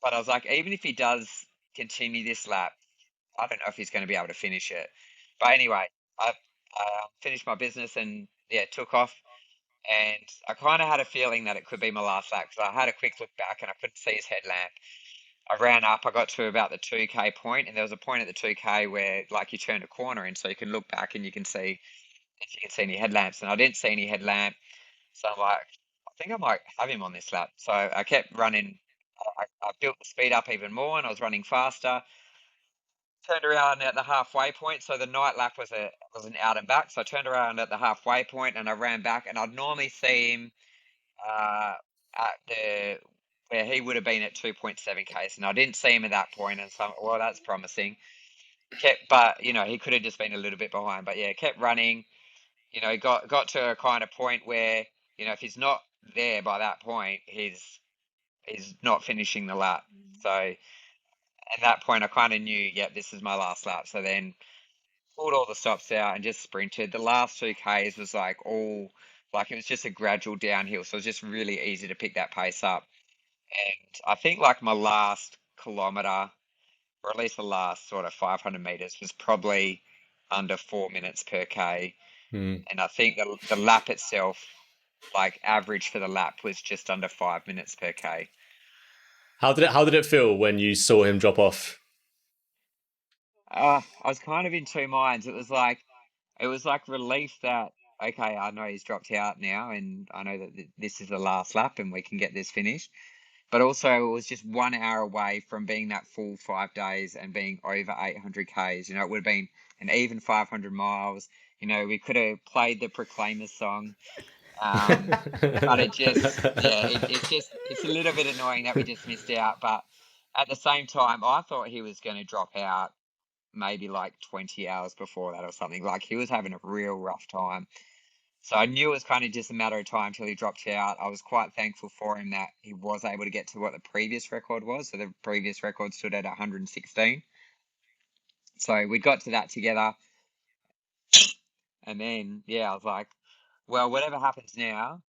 but I was like, even if he does continue this lap, I don't know if he's going to be able to finish it. But anyway, I finished my business and yeah, took off. And I kind of had a feeling that it could be my last lap because I had a quick look back and I couldn't see his headlamp. I ran up, I got to about the 2K point, and there was a point at the 2K where like you turn a corner and so you can look back and you can see if you can see any headlamps. And I didn't see any headlamp. So I'm like, I think I might have him on this lap. So I kept running. I built the speed up even more and I was running faster. Turned around at the halfway point. So the night lap was an out and back. So I turned around at the halfway point and I ran back. And I'd normally see him at the where he would have been at 2.7 k's, and I didn't see him at that point. And so, well, that's promising. But he could have just been a little bit behind. But yeah, kept running. Got to a kind of point where if he's not there by that point, he's not finishing the lap. So at that point, I kind of knew, yep, this is my last lap. So then pulled all the stops out and just sprinted. The last 2Ks was like it was just a gradual downhill. So it was just really easy to pick that pace up. And I think like my last kilometre, or at least the last sort of 500 meters, was probably under 4 minutes per K. And I think the lap itself, like average for the lap, was just under 5 minutes per K. How did it feel when you saw him drop off? I was kind of in two minds. It was like relief that, okay, I know he's dropped out now and I know that this is the last lap and we can get this finished. But also it was just 1 hour away from being that full 5 days and being over 800 Ks. It would have been an even 500 miles. We could have played the Proclaimers song. But it's a little bit annoying that we just missed out. But at the same time, I thought he was going to drop out maybe like 20 hours before that or something. Like he was having a real rough time. So I knew it was kind of just a matter of time till he dropped out. I was quite thankful for him that he was able to get to what the previous record was. So the previous record stood at 116. So we got to that together. And then, yeah, I was like, well, whatever happens now,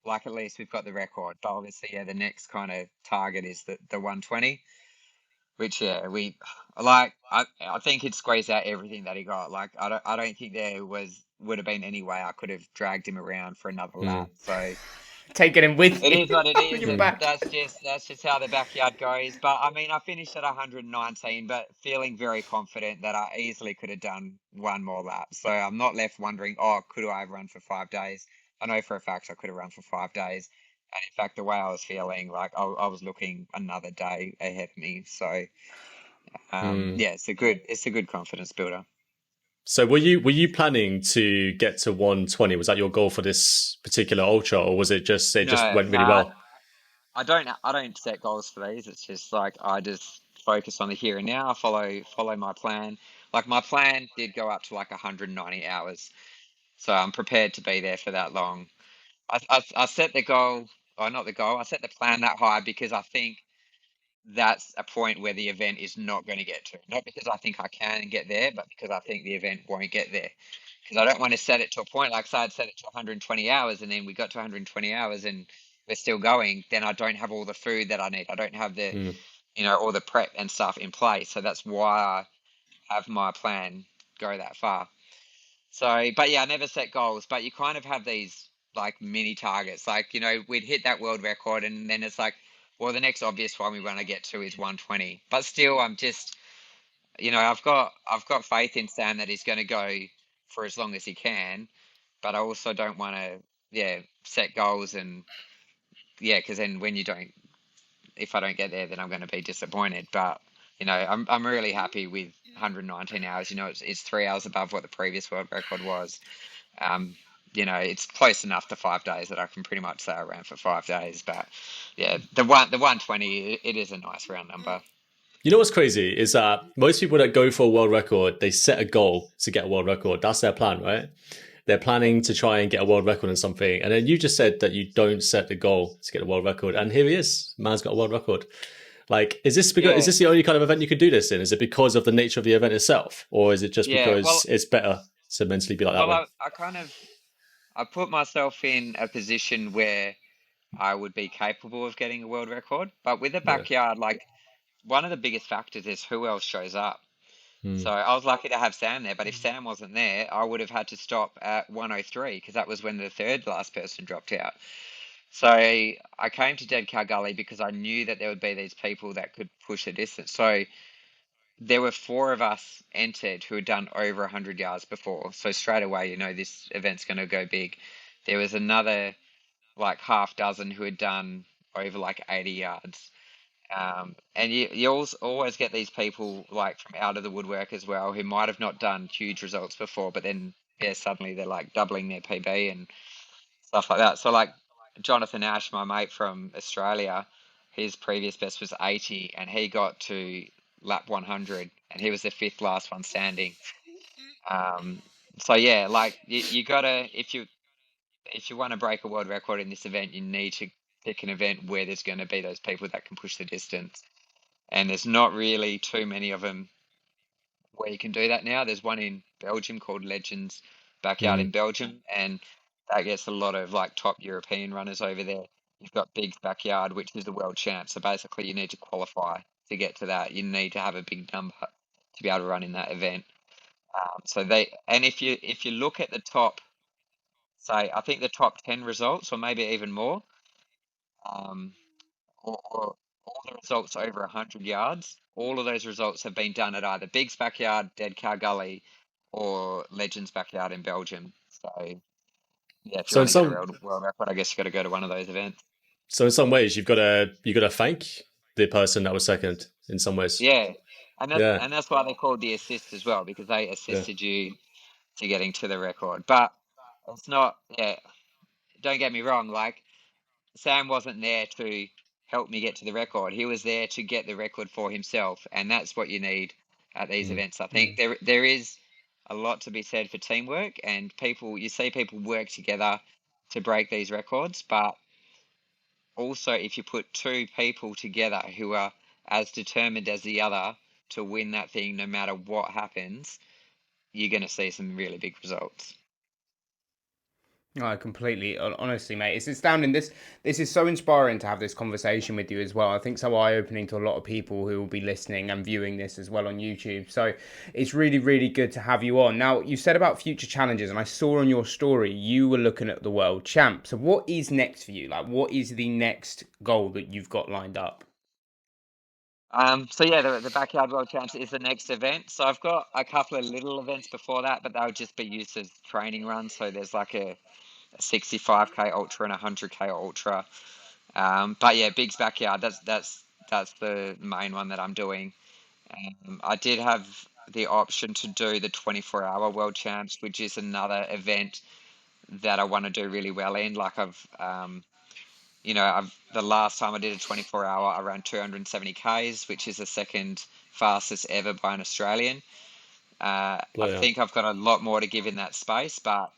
like at least we've got the record. But obviously, yeah, the next kind of target is the 120, which, yeah, I think he'd squeezed out everything that he got. Like, I don't think there would have been any way I could have dragged him around for another lap. So taking him with it you. is what it is. Your back. That's just how the backyard goes. But I mean, I finished at 119, but feeling very confident that I easily could have done one more lap. So I'm not left wondering, could I have run for 5 days? I know for a fact I could have run for 5 days. And in fact, the way I was feeling, like I was looking another day ahead of me. So yeah, it's a good confidence builder. So were you planning to get to 120? Was that your goal for this particular ultra, or was it just went really well? I don't set goals for these. It's just like I just focus on the here and now. Follow my plan. Like my plan did go up to like 190 hours. So I'm prepared to be there for that long. I set the goal, or not the goal, I set the plan that high because I think that's a point where the event is not going to get to. Not because I think I can get there, but because I think the event won't get there. Because I don't want to set it to a point, like say I'd set it to 120 hours and then we got to 120 hours and we're still going, then I don't have all the food that I need. I don't have the, Mm. all the prep and stuff in place. So that's why I have my plan go that far. So, but yeah, I never set goals, but you kind of have these like mini targets. Like, we'd hit that world record and then it's like, well, the next obvious one we want to get to is 120. But still, I'm just, I've got faith in Sam that he's going to go for as long as he can, but I also don't want to, yeah, set goals and yeah, because then when you don't, if I don't get there, then I'm going to be disappointed. But I'm really happy with 119 hours. It's 3 hours above what the previous world record was. Um, it's close enough to 5 days that I can pretty much say I ran for 5 days. But yeah, the 120, it is a nice round number. You know what's crazy is that most people that go for a world record, they set a goal to get a world record. That's their plan, right? They're planning to try and get a world record in something. And then you just said that you don't set the goal to get a world record. And here he is. Man's got a world record. Like, is this the only kind of event you could do this in? Is it because of the nature of the event itself? Or is it just because it's better to mentally be like that way? I put myself in a position where I would be capable of getting a world record. But with a backyard, like one of the biggest factors is who else shows up. So I was lucky to have Sam there, but if Sam wasn't there, I would have had to stop at 103 because that was when the third last person dropped out. So I came to Dead Cow Gully because I knew that there would be these people that could push the distance. So there were 4 of us entered who had done over 100 yards before. So straight away, this event's going to go big. There was another like half dozen who had done over like 80 yards. And you always get these people like from out of the woodwork as well who might have not done huge results before, but then suddenly they're like doubling their PB and stuff like that. So like Jonathan Ash, my mate from Australia, his previous best was 80 and he got to lap 100 and he was the 5th last one standing. So yeah, like you gotta, if you want to break a world record in this event, you need to pick an event where there's going to be those people that can push the distance. And there's not really too many of them where you can do that now. There's one in Belgium called Legends Backyard in Belgium, and that gets a lot of like top European runners over there. You've got Big's Backyard, which is the world champ. So basically, you need to qualify to get to that. You need to have a big number to be able to run in that event. If you look at the top, say I think the top 10 results, or maybe even more, or all the results over 100 yards, all of those results have been done at either Big's Backyard, Dead Cow Gully, or Legends Backyard in Belgium. So, yeah, if you want to get a world record, I guess you got to go to one of those events. So in some ways, you got to thank the person that was second. In some ways, yeah, and that's why they called the assist as well, because they assisted you to getting to the record. But it's not. Yeah, don't get me wrong. Like Sam wasn't there to help me get to the record. He was there to get the record for himself, and that's what you need at these events. I think there is a lot to be said for teamwork, and you see people work together to break these records, but also if you put 2 people together who are as determined as the other to win that thing no matter what happens, you're going to see some really big results. No, completely. Honestly, mate, it's astounding. This is so inspiring to have this conversation with you as well. I think so eye-opening to a lot of people who will be listening and viewing this as well on YouTube. So it's really, really good to have you on. Now, you said about future challenges, and I saw on your story you were looking at the world champ. So what is next for you? Like, what is the next goal that you've got lined up? So yeah, the Backyard World Champs is the next event. So I've got a couple of little events before that, but they'll just be used as training runs. So there's like a 65k ultra and a 100k ultra. But yeah, Big's Backyard, that's the main one that I'm doing. I did have the option to do the 24-hour World Champs, which is another event that I want to do really well in. Like the last time I did a 24-hour, I ran 270 Ks, which is the second fastest ever by an Australian. I think I've got a lot more to give in that space, but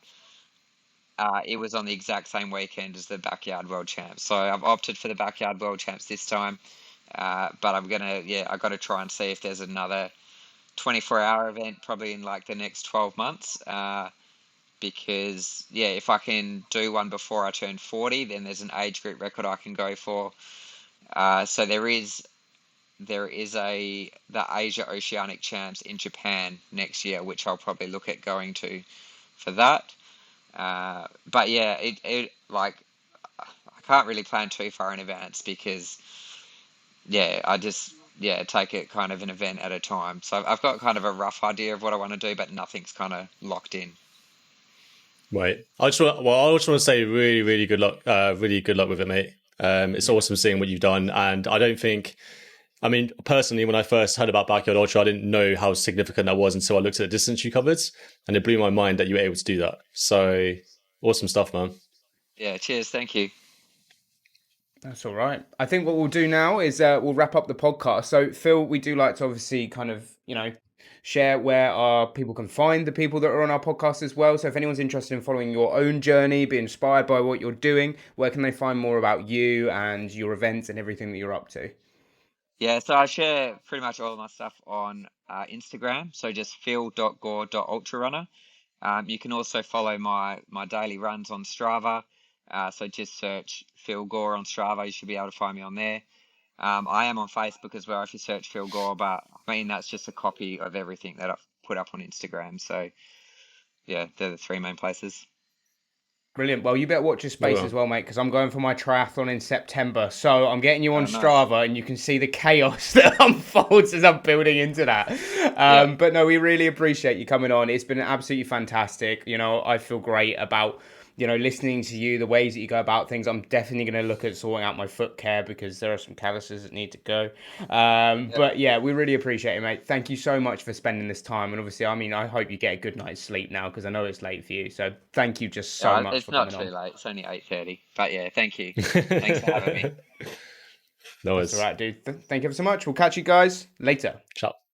it was on the exact same weekend as the Backyard World Champs. So I've opted for the Backyard World Champs this time. But I got to try and see if there's another 24-hour event probably in like the next 12 months. Because if I can do one before I turn 40, then there's an age group record I can go for. So there is the Asia Oceanic Champs in Japan next year, which I'll probably look at going to for that. But yeah, it like I can't really plan too far in advance because I just take it kind of an event at a time. So I've got kind of a rough idea of what I want to do, but nothing's kind of locked in. Right. I just want to say really, really good luck. Really good luck with it, mate. It's awesome seeing what you've done, and I don't think. I mean, personally, when I first heard about Backyard Ultra, I didn't know how significant that was until I looked at the distance you covered, and it blew my mind that you were able to do that. So awesome stuff, man. Yeah, cheers. Thank you. That's all right. I think what we'll do now is we'll wrap up the podcast. So, Phil, we do like to obviously kind of, share where our people can find the people that are on our podcast as well. So if anyone's interested in following your own journey, be inspired by what you're doing, where can they find more about you and your events and everything that you're up to? Yeah, so I share pretty much all of my stuff on Instagram. So just phil.gore.ultrarunner. You can also follow my daily runs on Strava. So just search Phil Gore on Strava. You should be able to find me on there. I am on Facebook as well if you search Phil Gore, but I mean, that's just a copy of everything that I've put up on Instagram. So yeah, they're the three main places. Brilliant. Well, you better watch your space as well, mate, because I'm going for my triathlon in September. So I'm getting you on Strava, nice. And you can see the chaos that unfolds as I'm building into that. But no, we really appreciate you coming on. It's been absolutely fantastic. I feel great about listening to you, the ways that you go about things. I'm definitely going to look at sorting out my foot care because there are some calluses that need to go. But yeah, we really appreciate it, mate. Thank you so much for spending this time. And obviously, I hope you get a good night's sleep now because I know it's late for you. So thank you just so much for coming on. It's not too late. It's only 8:30. But yeah, thank you. Thanks for having me. No, that's all right, dude. Thank you ever so much. We'll catch you guys later. Ciao.